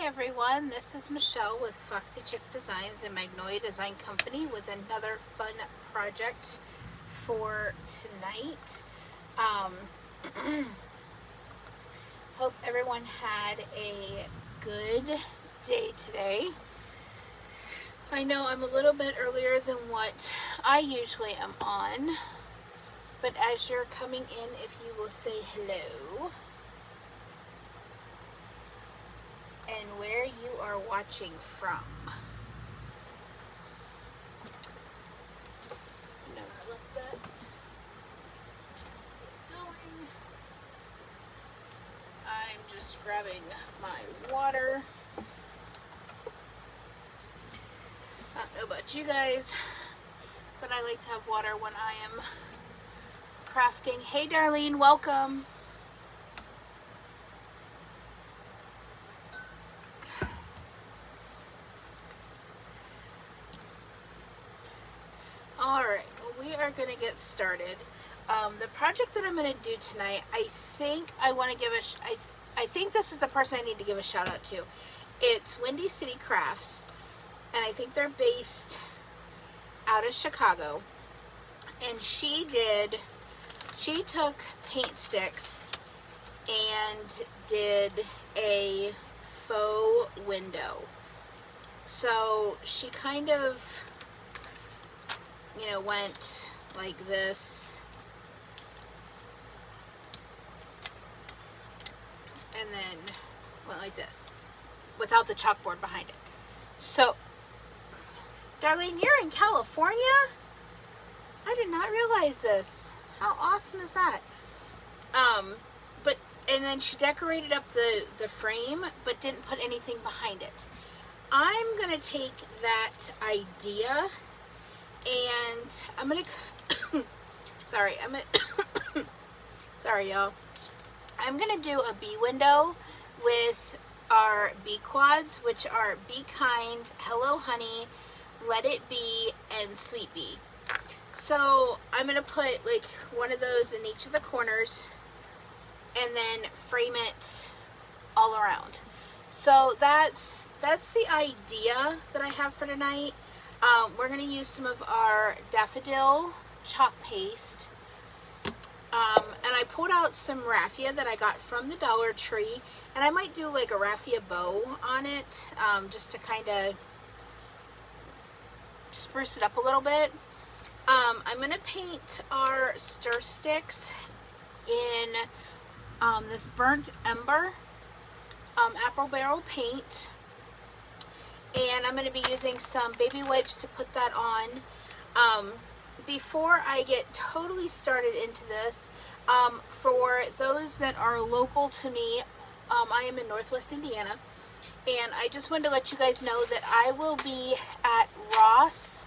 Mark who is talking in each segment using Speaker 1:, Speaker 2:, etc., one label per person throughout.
Speaker 1: Everyone, this is Michelle with Foxy Chick Designs and Magnolia Design Company with another fun project for tonight. Hope everyone had a good day today. I know I'm a little bit earlier than what I usually am on, but as you're coming in, if you will say hello and where you are watching from. Never let that get going. I'm just grabbing my water. I don't know about you guys, but I like to have water when I am crafting. Hey Darlene, welcome. Alright, well, we are going to get started. The project that I'm going to do tonight, I think I want to give I think this is the person I need to give a shout out to. It's Windy City Crafts, and I think they're based out of Chicago. And she took paint sticks and did a faux window. So she kind of, went like this, and then went like this without the chalkboard behind it. So, Darlene, you're in California? I did not realize this. How awesome is that? And then she decorated up the frame, but didn't put anything behind it. I'm gonna take that idea and I'm gonna sorry y'all. I'm gonna do a bee window with our bee quads, which are Be Kind, Hello Honey, Let It Be, and Sweet Bee. So I'm gonna put like one of those in each of the corners and then frame it all around. So that's the idea that I have for tonight. We're going to use some of our daffodil chalk paste. And I pulled out some raffia that I got from the Dollar Tree. And I might do like a raffia bow on it, just to kind of spruce it up a little bit. I'm going to paint our stir sticks in this burnt ember apple barrel paint. And I'm going to be using some baby wipes to put that on. Before I get totally started into this, for those that are local to me, I am in Northwest Indiana, and I just wanted to let you guys know that I will be at Ross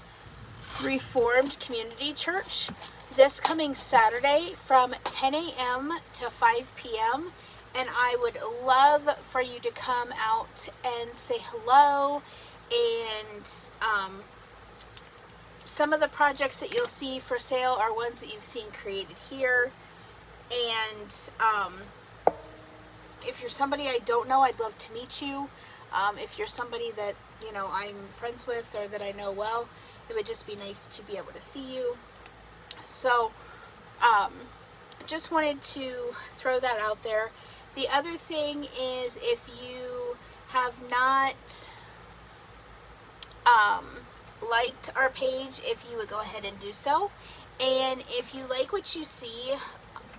Speaker 1: Reformed Community Church this coming Saturday from 10 a.m. to 5 p.m. And I would love for you to come out and say hello. And some of the projects that you'll see for sale are ones that you've seen created here. And if you're somebody I don't know, I'd love to meet you. If you're somebody that, I'm friends with or that I know well, it would just be nice to be able to see you. So, just wanted to throw that out there. The other thing is, if you have not liked our page, if you would go ahead and do so. And if you like what you see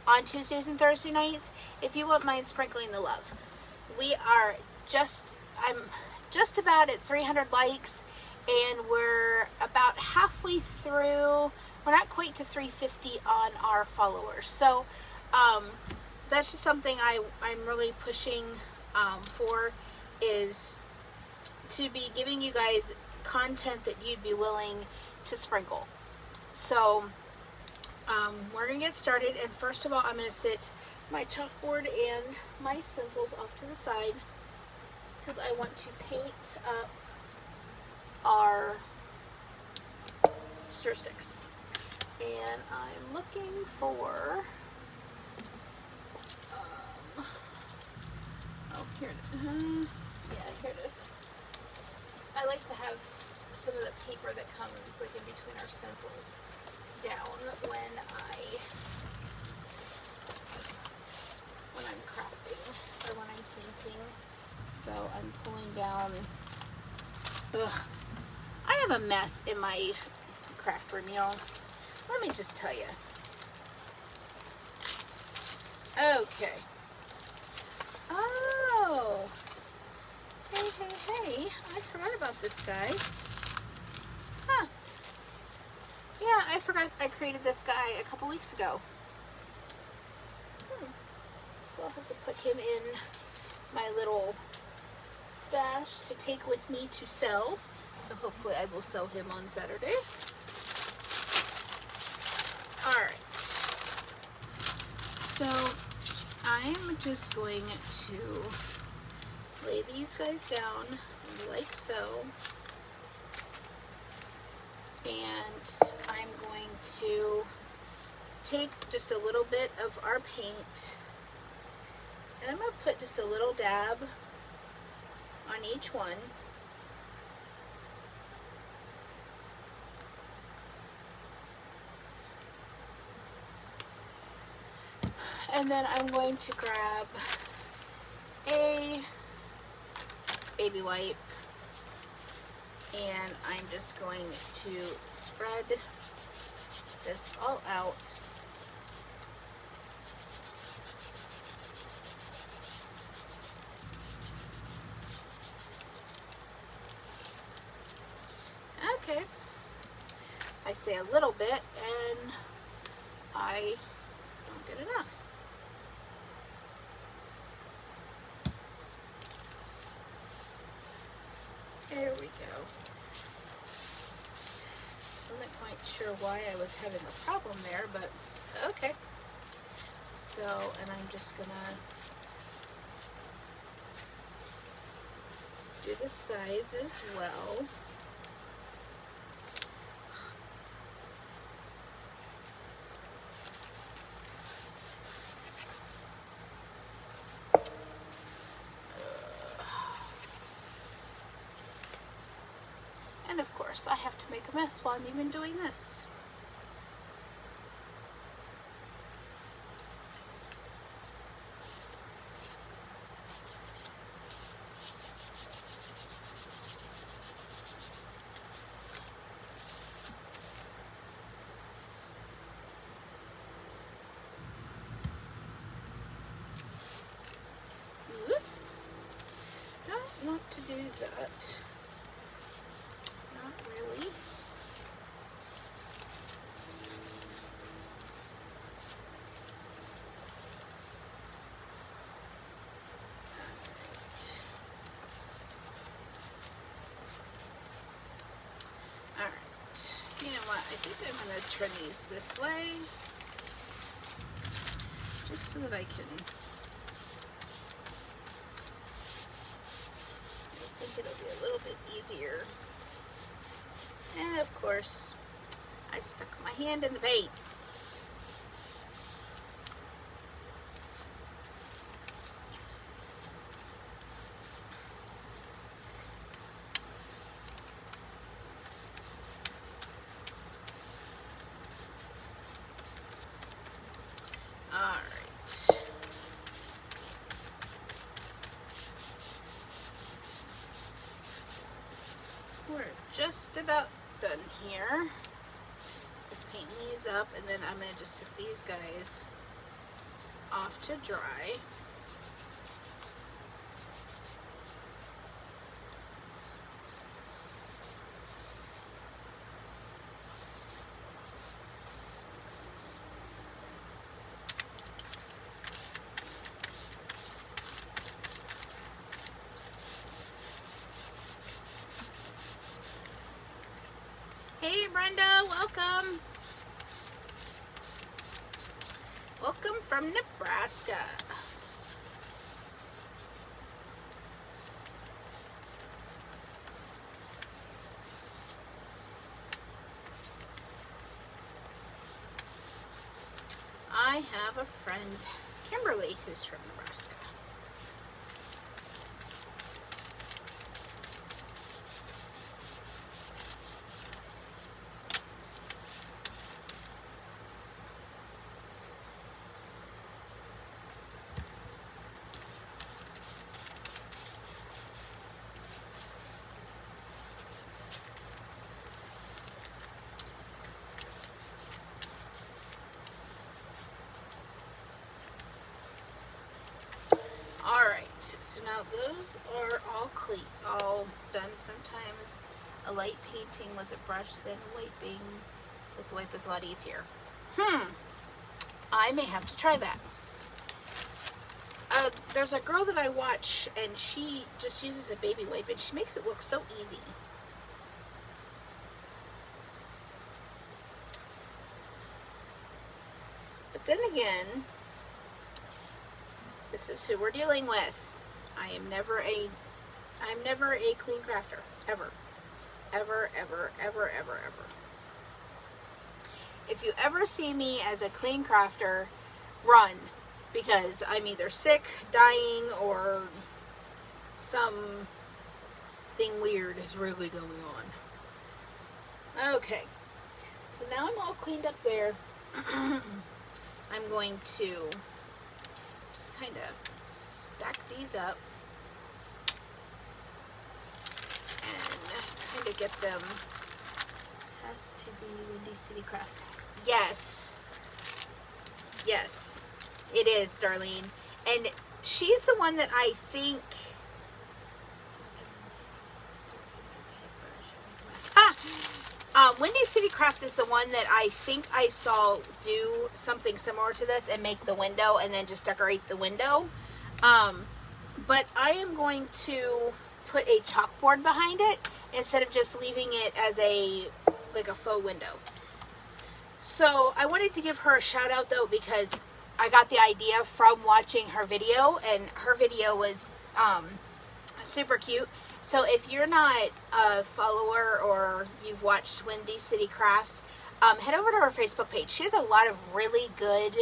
Speaker 1: on Tuesdays and Thursday nights, if you wouldn't mind sprinkling the love. I'm just about at 300 likes, and we're about halfway through. We're not quite to 350 on our followers. So, that's just something I'm really pushing for, is to be giving you guys content that you'd be willing to sprinkle. So we're going to get started, and first of all I'm going to sit my chalkboard and my stencils off to the side because I want to paint up our stir sticks. And I'm looking for here. Yeah, here it is. I like to have some of the paper that comes like in between our stencils down when I'm crafting or when I'm painting. So I'm pulling down. Ugh. I have a mess in my craft room, y'all. Let me just tell you. Okay. Oh. Hey, hey, hey. I forgot about this guy. Huh. Yeah, I forgot I created this guy a couple weeks ago. So I'll have to put him in my little stash to take with me to sell. So hopefully I will sell him on Saturday. Alright. So I'm just going to lay these guys down like so. And I'm going to take just a little bit of our paint and I'm going to put just a little dab on each one. And then I'm going to grab a baby wipe and I'm just going to spread this all out. Okay. I say a little bit and I don't get enough. There we go. I'm not quite sure why I was having a problem there, but okay. So, and I'm just gonna do the sides as well. And of course, I have to make a mess while I'm even doing this. Whoop. Not to do that. Not really. Alright. You know what? I think I'm going to turn these this way. Just so that I can... I think it'll be a little bit easier. And of course, I stuck my hand in the paint. Alright. We're just about done here. Just paint these up and then I'm going to just set these guys off to dry. Hey Brenda, welcome. Welcome from Nebraska. I have a friend, Kimberly, who's from Nebraska. Now those are all clean, all done. Sometimes a light painting with a brush than wiping with the wipe is a lot easier. I may have to try that. There's a girl that I watch and she just uses a baby wipe and she makes it look so easy. But then again, this is who we're dealing with. I'm never a clean crafter. Ever. Ever, ever, ever, ever, ever. If you ever see me as a clean crafter, run. Because I'm either sick, dying, or something weird is really going on. Okay. So now I'm all cleaned up there. I'm going to just kind of stack these up and kind of get them. Has to be Windy City Crafts. Yes. Yes, it is, Darlene. And she's the one that I think... Windy City Crafts is the one that I think I saw do something similar to this and make the window and then just decorate the window. But I am going to put a chalkboard behind it instead of just leaving it as like a faux window. So I wanted to give her a shout out though, because I got the idea from watching her video, and her video was super cute. So if you're not a follower or you've watched Windy City Crafts, head over to her Facebook page. She has a lot of really good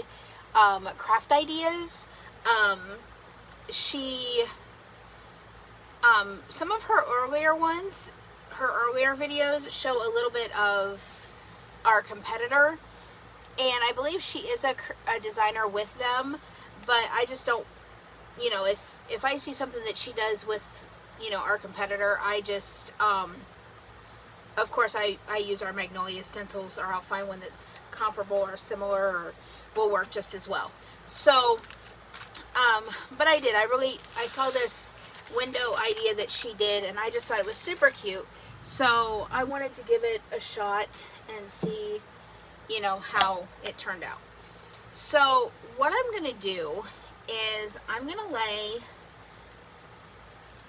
Speaker 1: craft ideas. Some of her earlier ones, her earlier videos show a little bit of our competitor, and I believe she is a designer with them, but I just don't, you know, if I see something that she does with, you know, our competitor, I just, of course I use our Magnolia stencils, or I'll find one that's comparable or similar or will work just as well. So, but I saw this window idea that she did, and I just thought it was super cute. So I wanted to give it a shot and see, you know, how it turned out. So what I'm going to do is I'm going to lay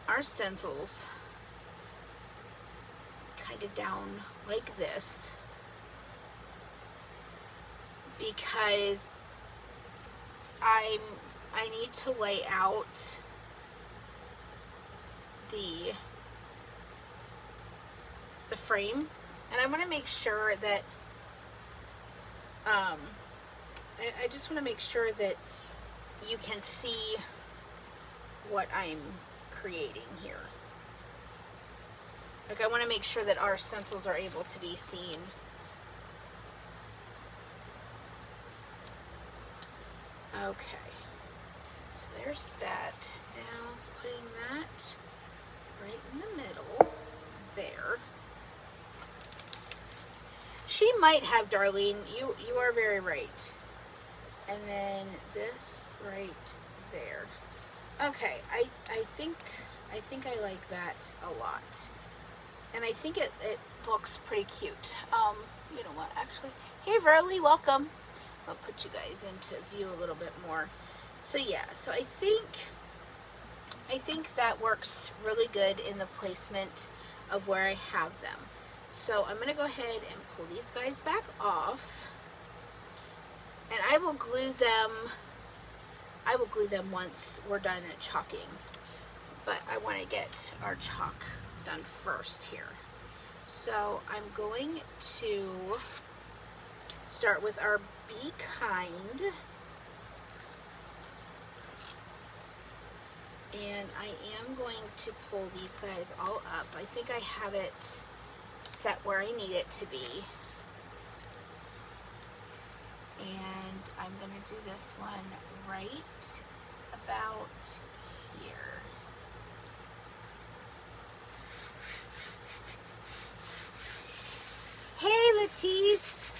Speaker 1: our stencils kind of down like this, because I need to lay out the frame, and I want to make sure that I just want to make sure that you can see what I'm creating here. Like, I want to make sure that our stencils are able to be seen. Okay, so there's that. Now putting that right in the middle there. She might have, Darlene, you are very right. And then this right there. Okay, I think I like that a lot. And I think it looks pretty cute. You know what, actually, hey Verly, welcome. I'll put you guys into view a little bit more. So yeah, so I think that works really good in the placement of where I have them. So I'm going to go ahead and pull these guys back off, and I will glue them once we're done at chalking, but I want to get our chalk done first here. So I'm going to start with our Be Kind, and I am going to pull these guys all up. I think I have it set where I need it to be, and I'm going to do this one right about here. Hey Latisse,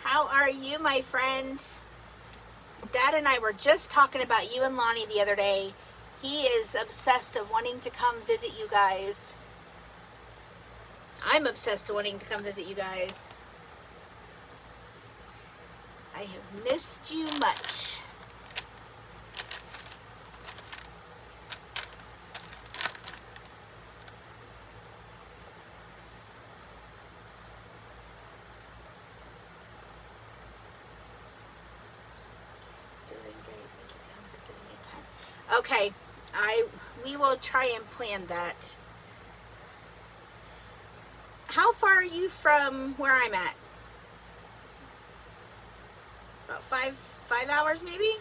Speaker 1: how are you, my friend? Dad and I were just talking about you and Lonnie the other day. He is obsessed of wanting to come visit you guys. I'm obsessed of wanting to come visit you guys. I have missed you much. Okay, we will try and plan that. How far are you from where I'm at? About five hours maybe?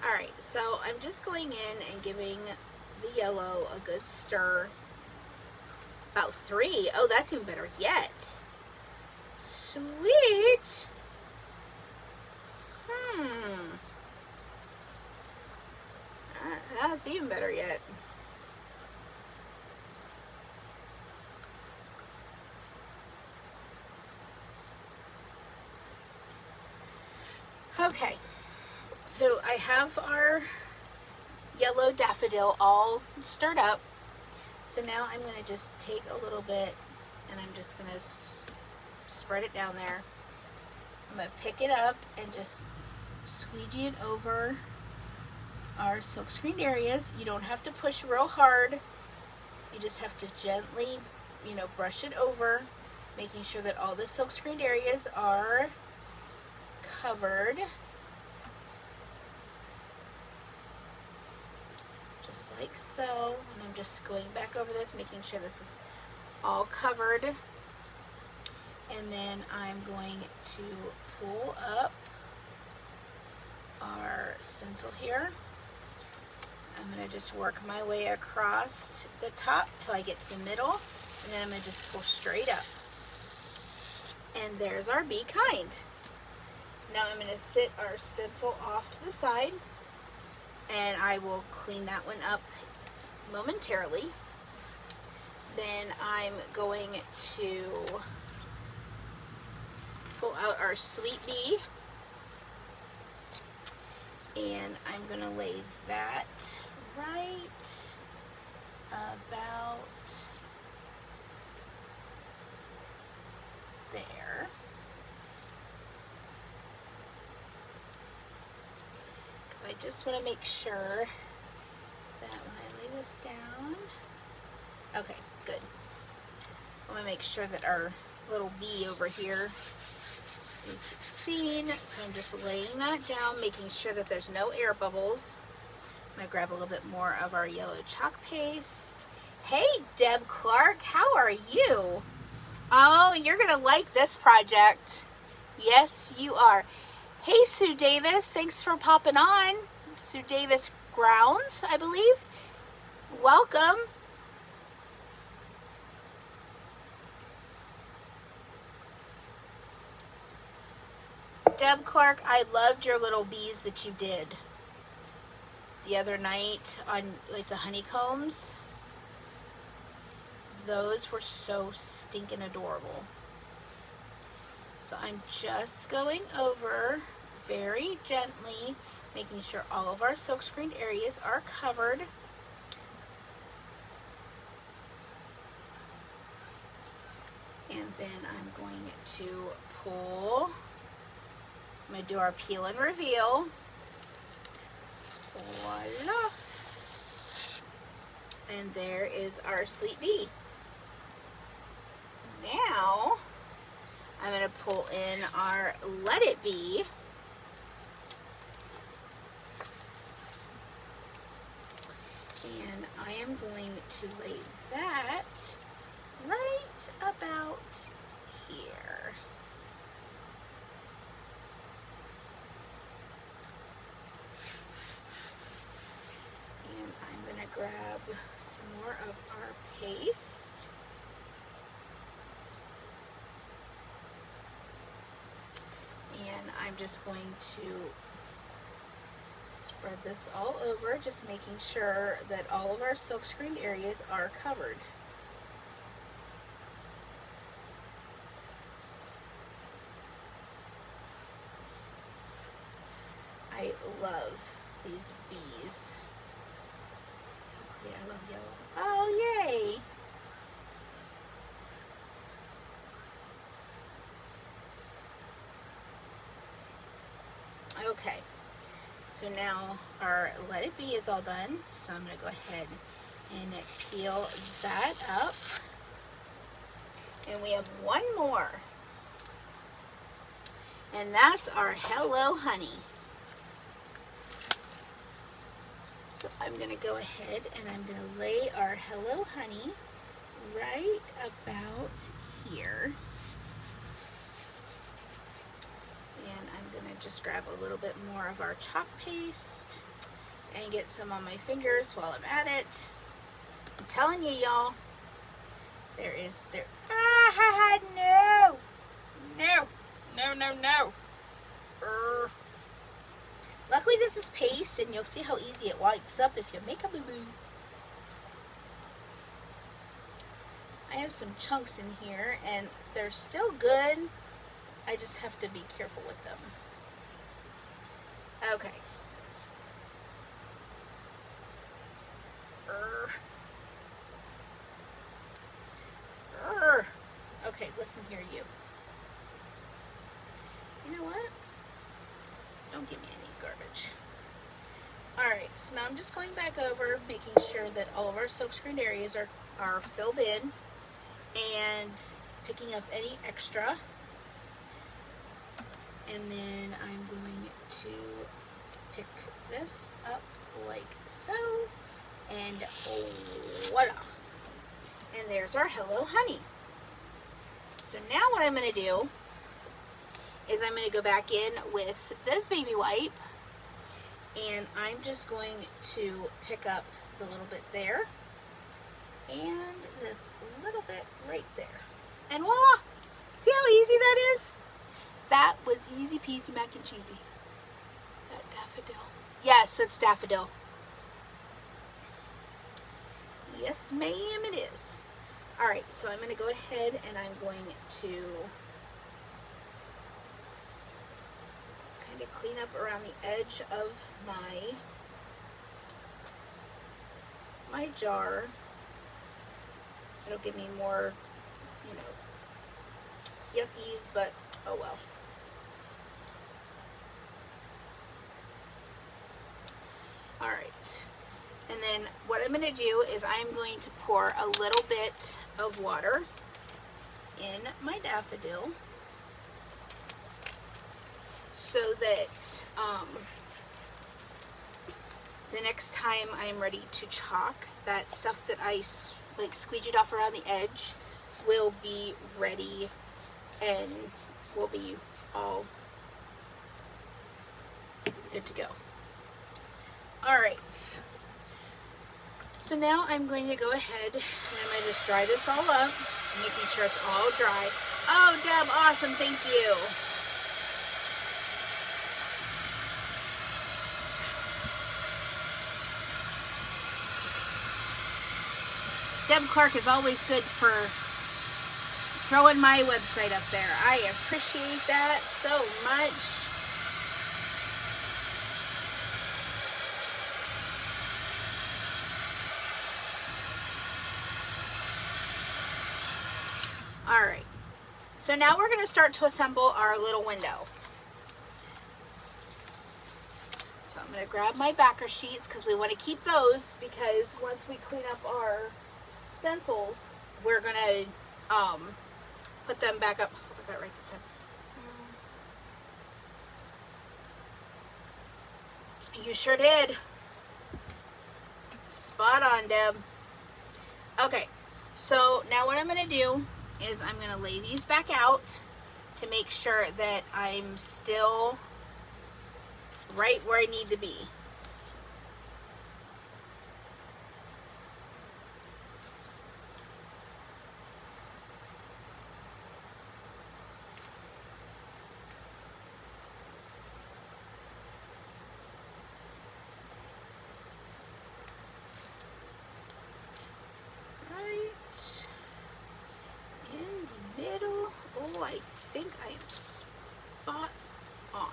Speaker 1: Alright, so I'm just going in and giving the yellow a good stir. About 3. Oh, that's even better yet. Sweet. That's even better yet. Okay, so I have our yellow daffodil all stirred up. So now I'm going to just take a little bit and I'm just going to spread it down there. I'm going to pick it up and just squeegee it over our silk screened areas. You don't have to push real hard. You just have to gently, brush it over, making sure that all the silk screened areas are covered. Just like so. And I'm just going back over this, making sure this is all covered. And then I'm going to pull up our stencil here. I'm going to just work my way across the top till I get to the middle, and then I'm going to just pull straight up. And there's our Be Kind. Now I'm going to sit our stencil off to the side, and I will clean that one up momentarily. Then I'm going to pull out our Sweet Bee, and I'm going to lay that right about there. Because I just want to make sure that when I lay this down, okay, good. I want to make sure that our little bee over here is seen, so I'm just laying that down, making sure that there's no air bubbles. I'm going to grab a little bit more of our yellow chalk paste. Hey, Deb Clark, how are you? Oh, you're going to like this project. Yes, you are. Hey, Sue Davis, thanks for popping on. Sue Davis Grounds, I believe. Welcome. Deb Clark, I loved your little bees that you did the other night on like the honeycombs. Those were so stinking adorable. So I'm just going over very gently, making sure all of our silk screened areas are covered. And then I'm going to pull. I'm going to do our peel and reveal. Voila. And there is our Sweet Bee. Now, I'm going to pull in our Let It Be. And I am going to lay that right about here. And I'm going to grab some more of our paste. And I'm just going to Spread this all over, just making sure that all of our silk screened areas are covered. I love these bees. So pretty. I love yellow. Oh, yay! Okay, so now our Let It Be is all done. So I'm going to go ahead and peel that up. And we have one more. And that's our Hello Honey. So I'm going to go ahead and I'm going to lay our Hello Honey right about here. And I'm going to just grab a little bit more of our chalk paste and get some on my fingers while I'm at it. I'm telling you, y'all, no. Luckily this is paste, and you'll see how easy it wipes up if you make a boo-boo. I have some chunks in here, and they're still good. I just have to be careful with them. Okay. Okay, listen here, you. You know what? Don't give me any garbage. Alright, so now I'm just going back over, making sure that all of our silk screened areas are filled in, and picking up any extra. And then I'm going to pick this up like so, and voila. And there's our Hello Honey. So now what I'm going to do is I'm going to go back in with this baby wipe, and I'm just going to pick up the little bit there and this little bit right there. And voila! See how easy that is? That was easy peasy mac and cheesy. That daffodil. Yes, that's daffodil. Yes, ma'am, it is. Alright, so I'm going to go ahead and I'm going to kind of clean up around the edge of my jar. It'll give me more, yuckies, but oh well. Alright, and then what I'm going to do is I'm going to pour a little bit of water in my daffodil so that the next time I'm ready to chalk, that stuff that I squeegeed off around the edge will be ready and will be all good to go. Alright, so now I'm going to go ahead and I'm going to just dry this all up, making sure it's all dry. Oh, Deb, awesome, thank you. Deb Clark is always good for throwing my website up there. I appreciate that so much. Alright, so now we're going to start to assemble our little window. So I'm going to grab my backer sheets because we want to keep those, because once we clean up our stencils, we're going to put them back up. I got it right this time. You sure did. Spot on, Deb. Okay, so now what I'm going to do is I'm going to lay these back out to make sure that I'm still right where I need to be. spot on.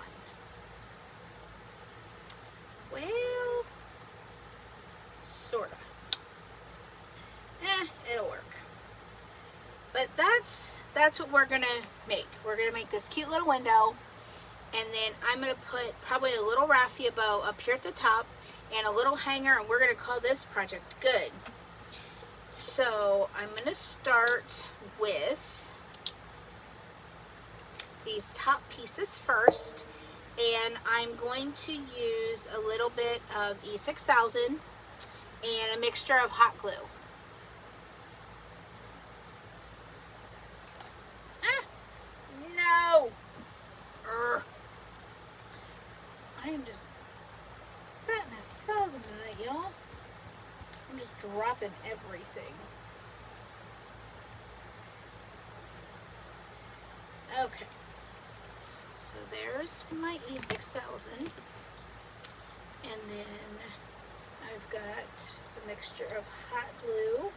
Speaker 1: Well, sorta. It'll work. But that's what we're gonna make. We're gonna make this cute little window, and then I'm gonna put probably a little raffia bow up here at the top and a little hanger, and we're gonna call this project good. So I'm gonna start with these top pieces first, and I'm going to use a little bit of E6000 and a mixture of hot glue. No! I am just batting 1,000 tonight, y'all. I'm just dropping everything. Okay. So there's my E6000. And then I've got a mixture of hot glue.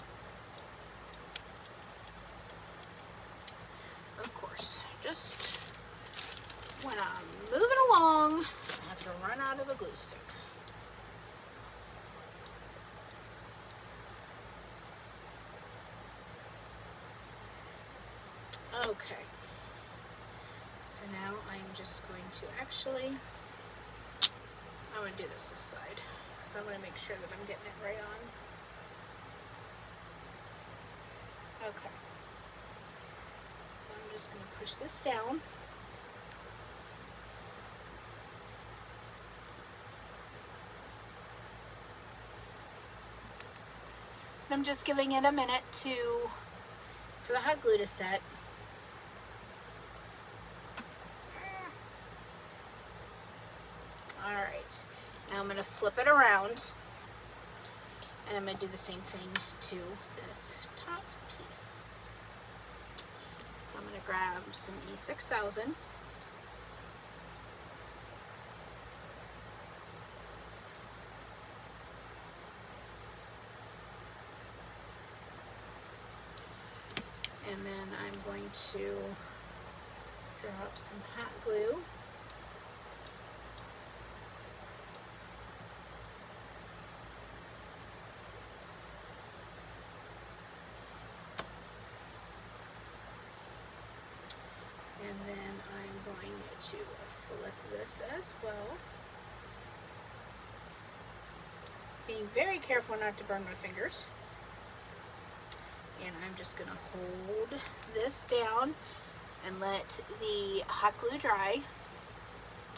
Speaker 1: Of course, just when I'm moving along, I have to run out of a glue stick. Okay. So now I'm just going to I'm going to do this side because I want to make sure that I'm getting it right on. Okay. So I'm just going to push this down. I'm just giving it a minute for the hot glue to set. Alright, now I'm going to flip it around, and I'm going to do the same thing to this top piece. So I'm going to grab some E6000. And then I'm going to drop some hot glue. And then I'm going to flip this as well. Being very careful not to burn my fingers. And I'm just going to hold this down and let the hot glue dry,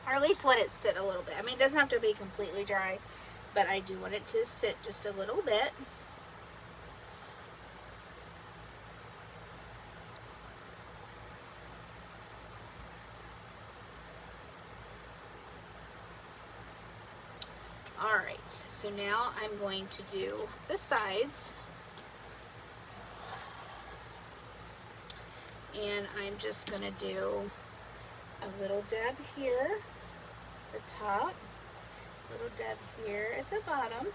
Speaker 1: or at least let it sit a little bit. I mean, it doesn't have to be completely dry, but I do want it to sit just a little bit. Alright, so now I'm going to do the sides. And I'm just going to do a little dab here at the top, a little dab here at the bottom,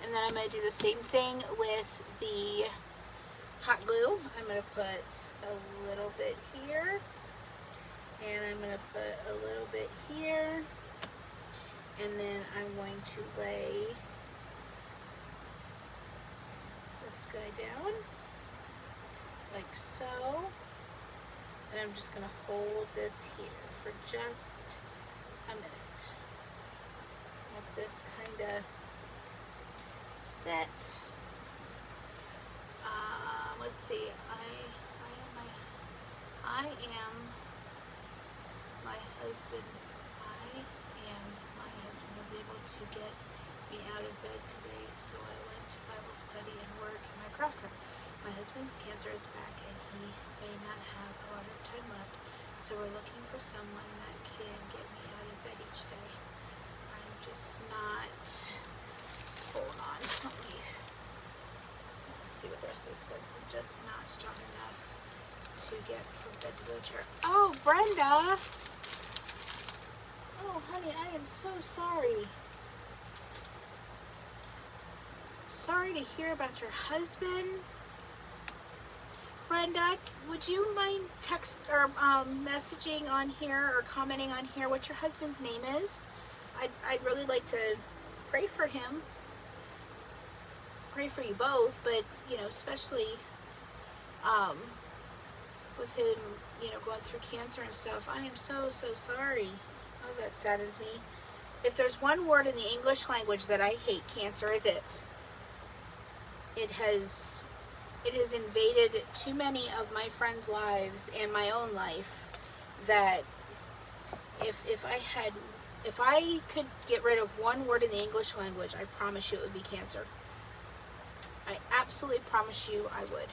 Speaker 1: and then I'm going to do the same thing with the hot glue. I'm going to put a little bit here, and I'm going to put a little bit here, and then I'm going to lay this guy down like so, and I'm just going to hold this here for just a minute. Let this kind of set. Let's see, I am my husband. Was able to get me out of bed today, so I went to Bible study and work in my craft room. My husband's cancer is back, and he may not have a lot of time left, so we're looking for someone that can get me out of bed each day. I'm just not, hold on, let's see what the rest of this says. I'm just not strong enough to get from bed to the chair. Oh, Brenda! Oh, honey, I am so sorry. Sorry to hear about your husband. Brenda, would you mind text or messaging on here or commenting on here what your husband's name is? I'd really like to pray for him. Pray for you both, but you know, especially with him, you know, going through cancer and stuff. I am so sorry. Oh, that saddens me. If there's one word in the English language that I hate, cancer is it. It has invaded too many of my friends' lives and my own life that if I could get rid of one word in the English language, I promise you it would be cancer. I absolutely promise you I would.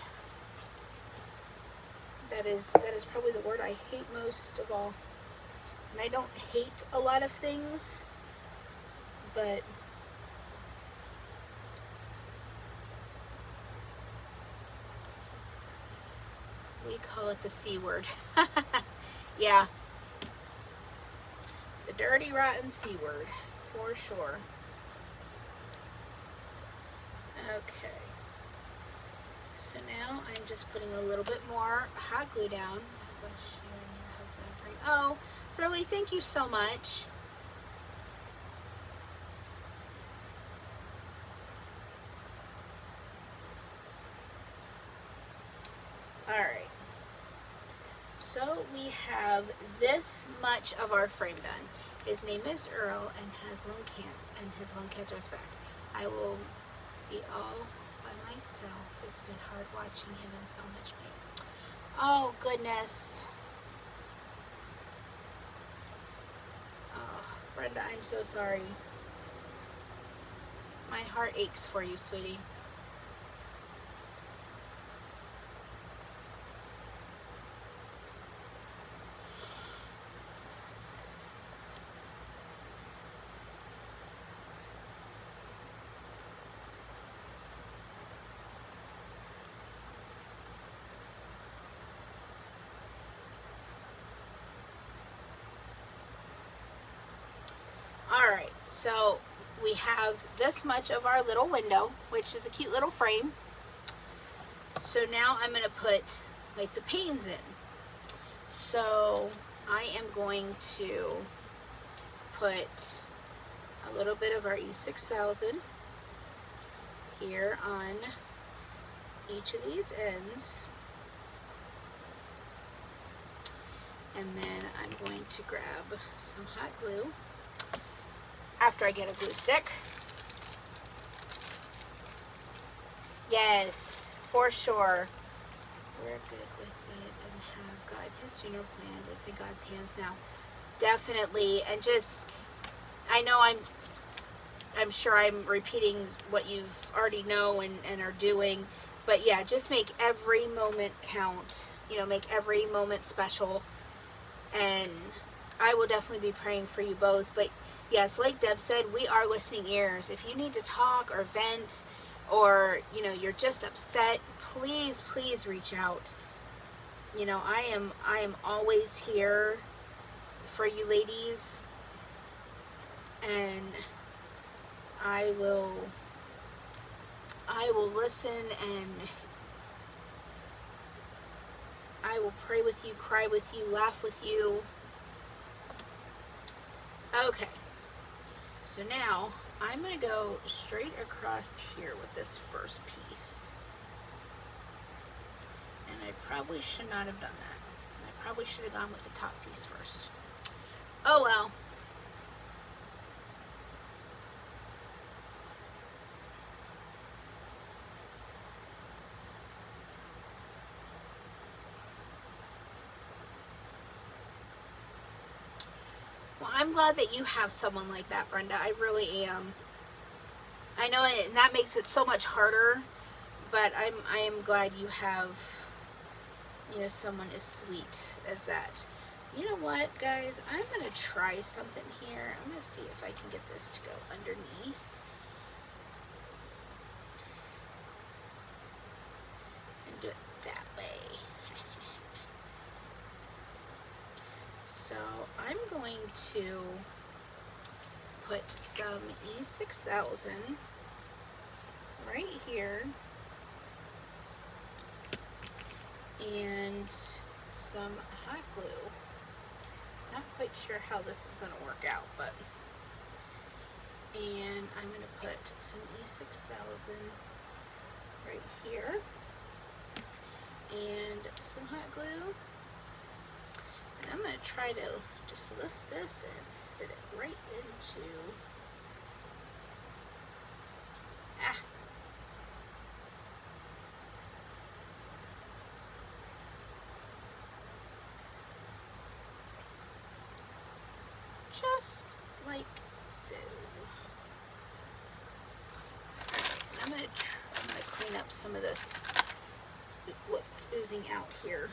Speaker 1: That is probably the word I hate most of all. And I don't hate a lot of things, but we call it the C word. Yeah. The dirty, rotten C word, for sure. Okay. So now I'm just putting a little bit more hot glue down. I wish you and your husband agree. Oh, really? Thank you so much. Alright. So we have this much of our frame done. His name is Earl and his lung cancer is back. I will be all by myself. It's been hard watching him in so much pain. Oh, goodness. Oh, Brenda, I'm so sorry. My heart aches for you, sweetie. Alright, so we have this much of our little window, which is a cute little frame. So now I'm going to put like the panes in. So I am going to put a little bit of our E6000 here on each of these ends. And then I'm going to grab some hot glue after I get a glue stick. Yes, for sure. We're good with it and have God his funeral planned. It's in God's hands now. Definitely. And just, I know I'm sure I'm repeating what you've already know and are doing, but yeah, just make every moment count. You know, make every moment special. And I will definitely be praying for you both. But yes, like Deb said, we are listening ears. If you need to talk or vent, or, you know, you're just upset, please reach out. You know, I am always here for you ladies, and I will listen, and I will pray with you, cry with you, laugh with you. Okay. So now I'm going to go straight across here with this first piece. And I probably should not have done that. I probably should have gone with the top piece first. Oh well. Well, I'm glad that you have someone like that, Brenda. I really am. I know and that makes it so much harder, but I am glad you have, you know, someone as sweet as that. You know what, guys? I'm going to try something here. I'm going to see if I can get this to go underneath. And do it that way. So I'm going to put some E6000 right here and some hot glue. Not quite sure how this is going to work out, but, and I'm going to put some E6000 right here and some hot glue, and I'm going to try to just lift this and sit it right into, just like so. I'm gonna clean up some of this, what's oozing out here,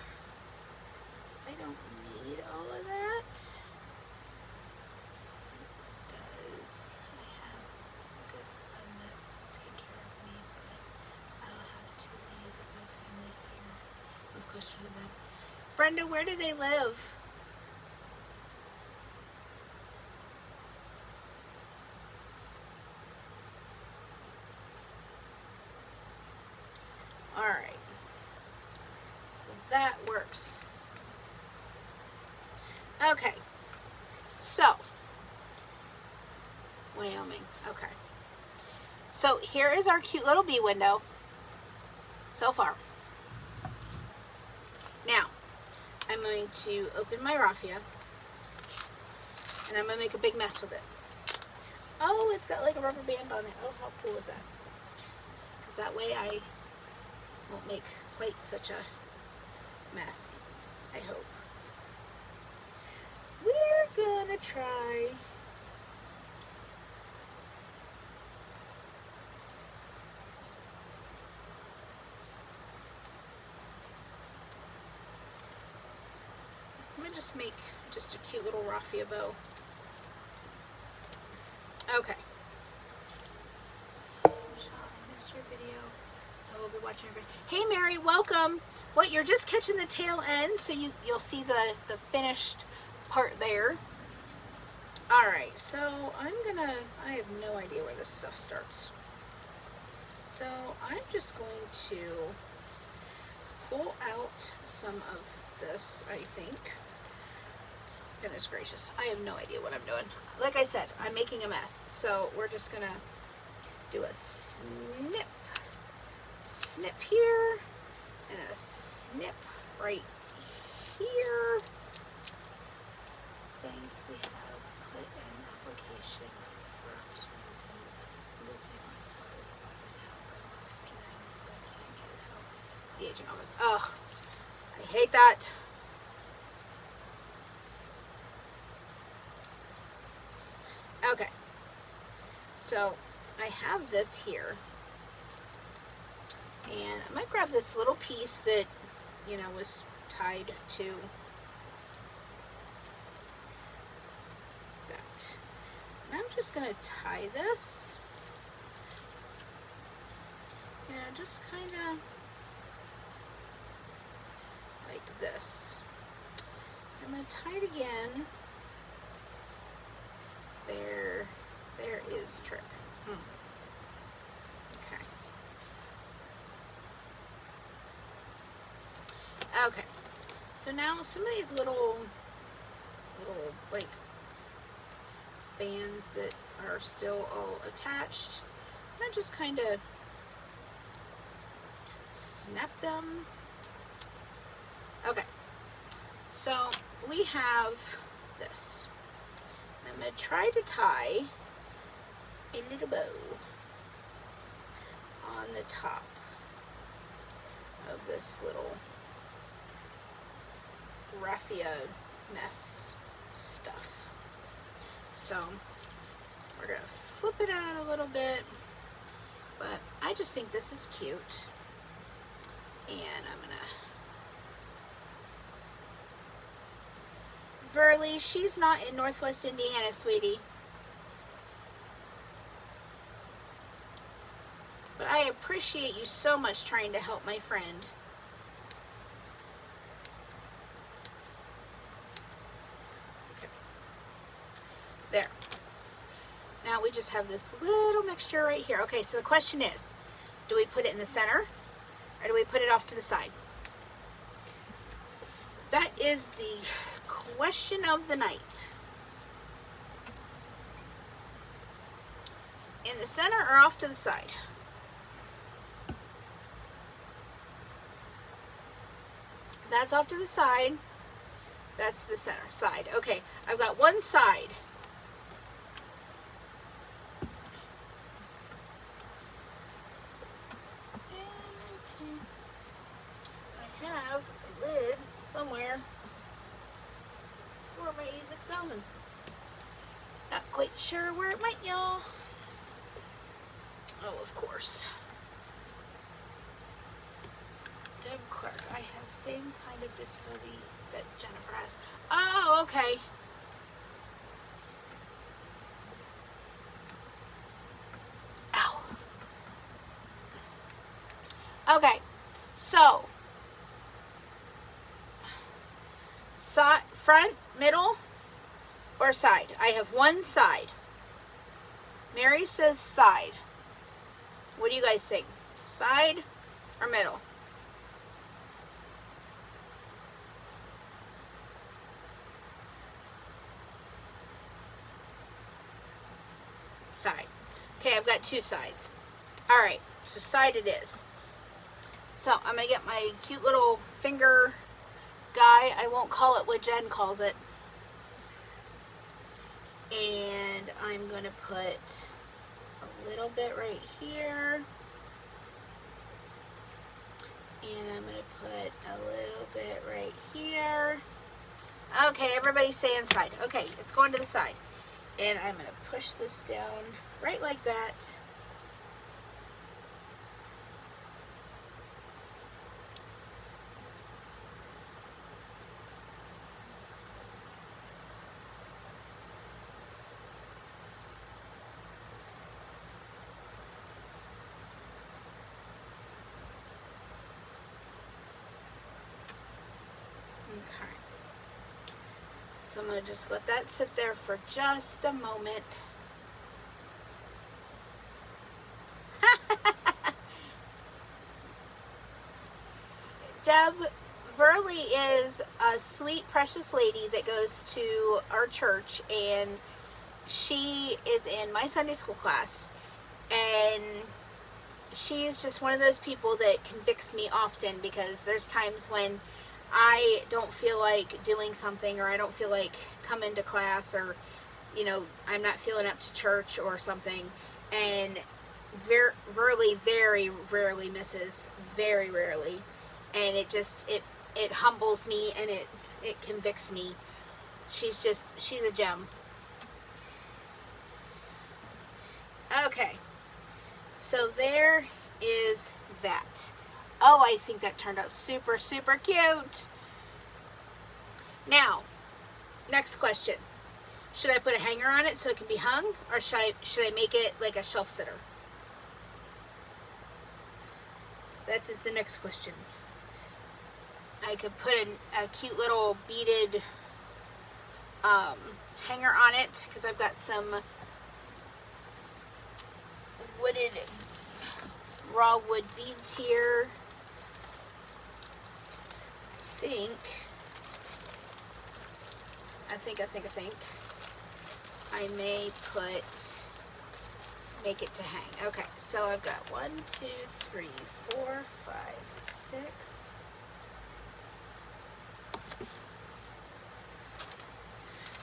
Speaker 1: 'cause I don't need all of that. Because I have a good son that will take care of me, but I'll have to leave my family here. Of course, to them. Brenda, where do they live? Alright, so that works. Okay, so, Wyoming, okay. So here is our cute little bee window, so far. Now, I'm going to open my raffia, and I'm going to make a big mess with it. Oh, it's got like a rubber band on it. Oh, how cool is that? Because that way I won't make quite such a mess, I hope. We're gonna try I'm gonna just make just a cute little raffia bow. Okay. I missed your video. So we'll be watching everybody. Hey Mary, welcome. What, you're just catching the tail end, so you'll see the finished part there. Alright, so I have no idea where this stuff starts. So I'm just going to pull out some of this, I think. Goodness gracious, I have no idea what I'm doing. Like I said, I'm making a mess. So we're just gonna do a snip here, and a snip right here. Things we have put in application first. Losing my soul. So I can't get help. The agent office. Ugh, I hate that. Okay, so I have this here. And I might grab this little piece that, you know, was tied to that. And I'm just going to tie this. You know, just kind of like this. I'm going to tie it again. There is trick. Okay, so now some of these little like bands that are still all attached, I just kind of snap them. Okay, so we have this. I'm going to try to tie a little bow on the top of this little raffia mess stuff. So we're going to flip it out a little bit, but I just think this is cute, and I'm going to Verly, she's not in Northwest Indiana, sweetie. But I appreciate you so much trying to help my friend. Okay. There. Now we just have this little mixture right here. Okay, so the question is, do we put it in the center or do we put it off to the side? that is the question of the night. In the center or off to the side? That's off to the side. That's the center side. Okay, I've got one side. I have a lid somewhere for my E6000. Not quite sure where it went, y'all. Oh, of course. Deb Clark. I have same kind of disability that Jennifer has. Oh, okay. Ow. Okay, so side, front, middle, or side? I have one side. Mary says side. What do you guys think? Side or middle? Side. Okay, I've got two sides. All right, so side it is. So I'm going to get my cute little finger guy. I won't call it what Jen calls it. And I'm going to put a little bit right here. And I'm going to put a little bit right here. Okay, everybody's saying side. Okay, it's going to the side. And I'm going to push this down right like that. Okay. So I'm going to just let that sit there for just a moment. Deb Verley is a sweet, precious lady that goes to our church, and she is in my Sunday school class, and she's just one of those people that convicts me often, because there's times when I don't feel like doing something, or I don't feel like coming to class, or, you know, I'm not feeling up to church or something, and Verley very rarely misses, very rarely, and it just, it humbles me, and it convicts me. She's a gem. Okay, so there is that. Oh, I think that turned out super, super cute. Now, next question. Should I put a hanger on it so it can be hung, or should I make it like a shelf sitter? That is the next question. I could put a cute little beaded hanger on it, because I've got some raw wood beads here. I think I may make it to hang. Okay, so I've got 1, 2, 3, 4, 5, 6,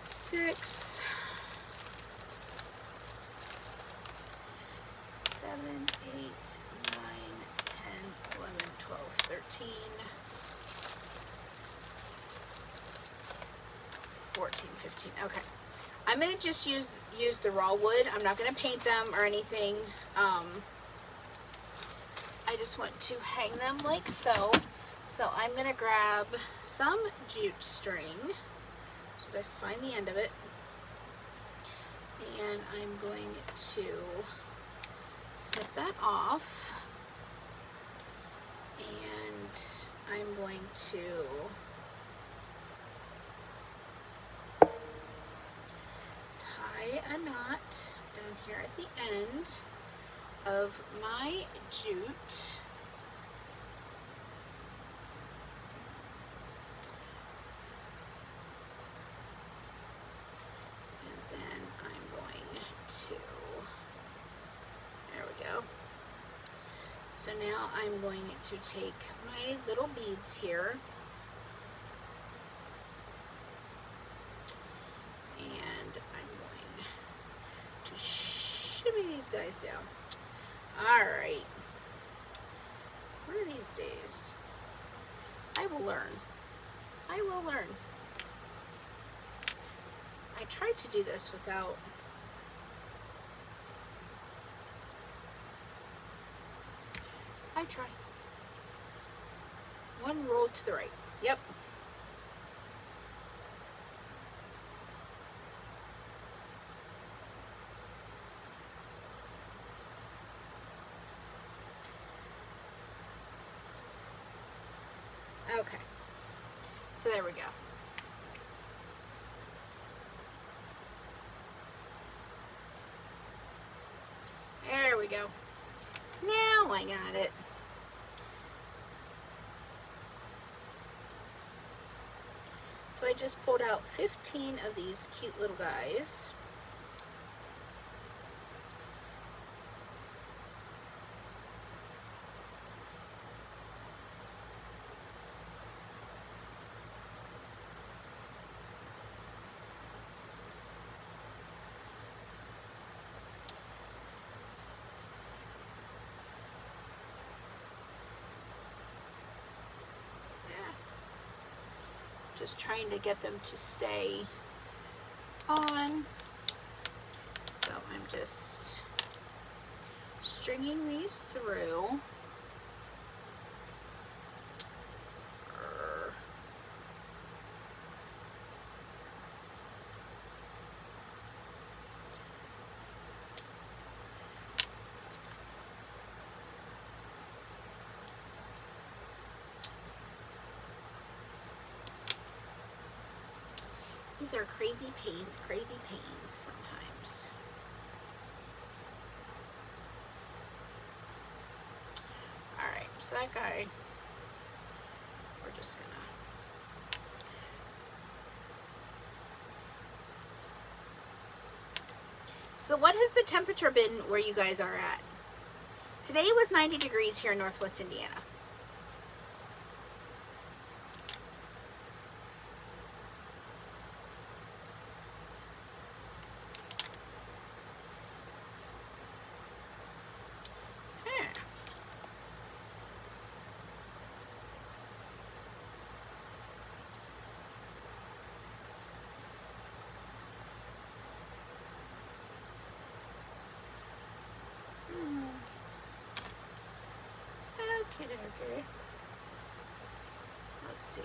Speaker 1: 6, 7, 8, 9, 10, 11, 12, 13, 14, 15. Okay. I'm going to just use the raw wood. I'm not going to paint them or anything. I just want to hang them like so. So I'm going to grab some jute string, so that I find the end of it. And I'm going to snip that off. And I'm going to tie a knot down here at the end of my jute. So now I'm going to take my little beads here and I'm going to shimmy these guys down. All right. One of these days, I will learn. I will learn. I tried to do this without try. One roll to the right. Yep. Okay. So there we go. There we go. Now I got it. So I just pulled out 15 of these cute little guys. Just trying to get them to stay on. So I'm just stringing these through. These are crazy pains sometimes. Alright, so that guy, we're just gonna So what has the temperature been where you guys are at? Today was 90 degrees here in Northwest Indiana. Okay. Let's see.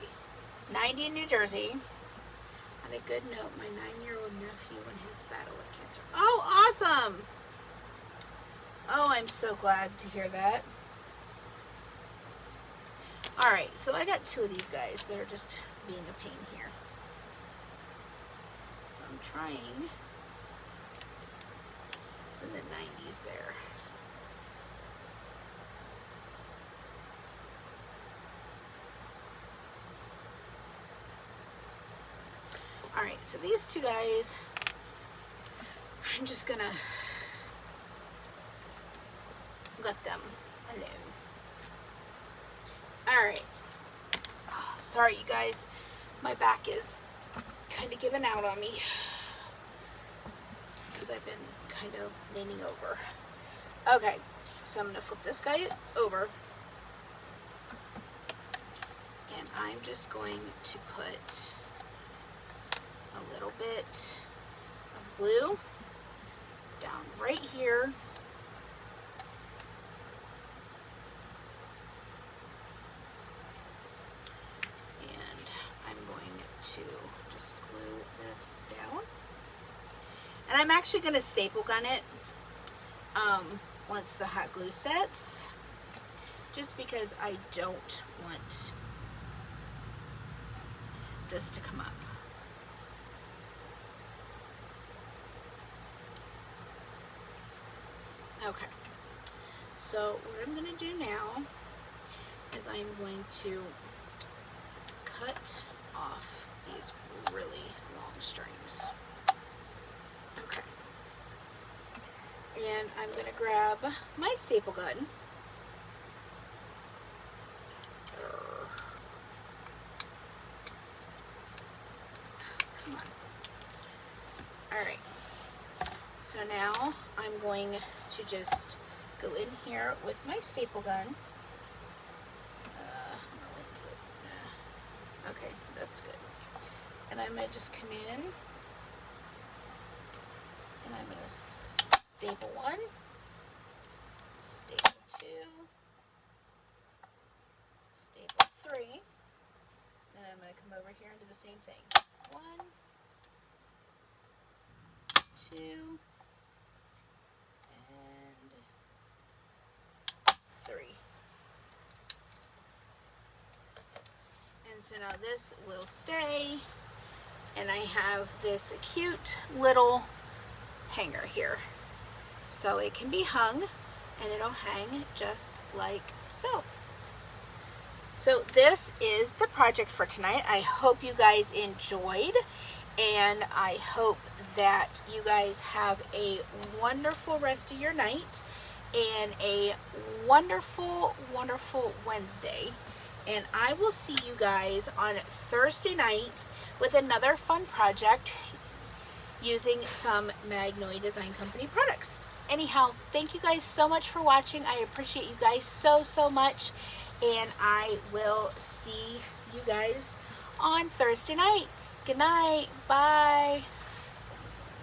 Speaker 1: 90 in New Jersey. On a good note, my 9-year-old nephew won his battle with cancer. Oh, awesome! Oh, I'm so glad to hear that. Alright, so I got 2 of these guys that are just being a pain here. So I'm trying. It's been the 90s there. Alright, so these 2 guys, I'm just gonna let them alone. Alright. Oh, sorry, you guys. My back is kind of giving out on me because I've been kind of leaning over. Okay, so I'm going to flip this guy over. And I'm just going to put a little bit of glue down right here. And I'm going to just glue this down. And I'm actually going to staple gun it once the hot glue sets, just because I don't want this to come up. Okay, so what I'm going to do now is I'm going to cut off these really long strings. Okay, and I'm going to grab my staple gun now I'm going to just go in here with my staple gun. Okay, that's good. And I'm going to just come in and I'm going to staple 1, staple 2, staple 3, and I'm going to come over here and do the same thing. 1, 2, and 3. And so now this will stay, and I have this cute little hanger here. So it can be hung, and it'll hang just like so. So this is the project for tonight. I hope you guys enjoyed, and I hope that you guys have a wonderful rest of your night and a wonderful, wonderful Wednesday. And I will see you guys on Thursday night with another fun project using some Magnolia Design Company products. Anyhow, thank you guys so much for watching. I appreciate you guys so, so much. And I will see you guys on Thursday night. Good night. Bye.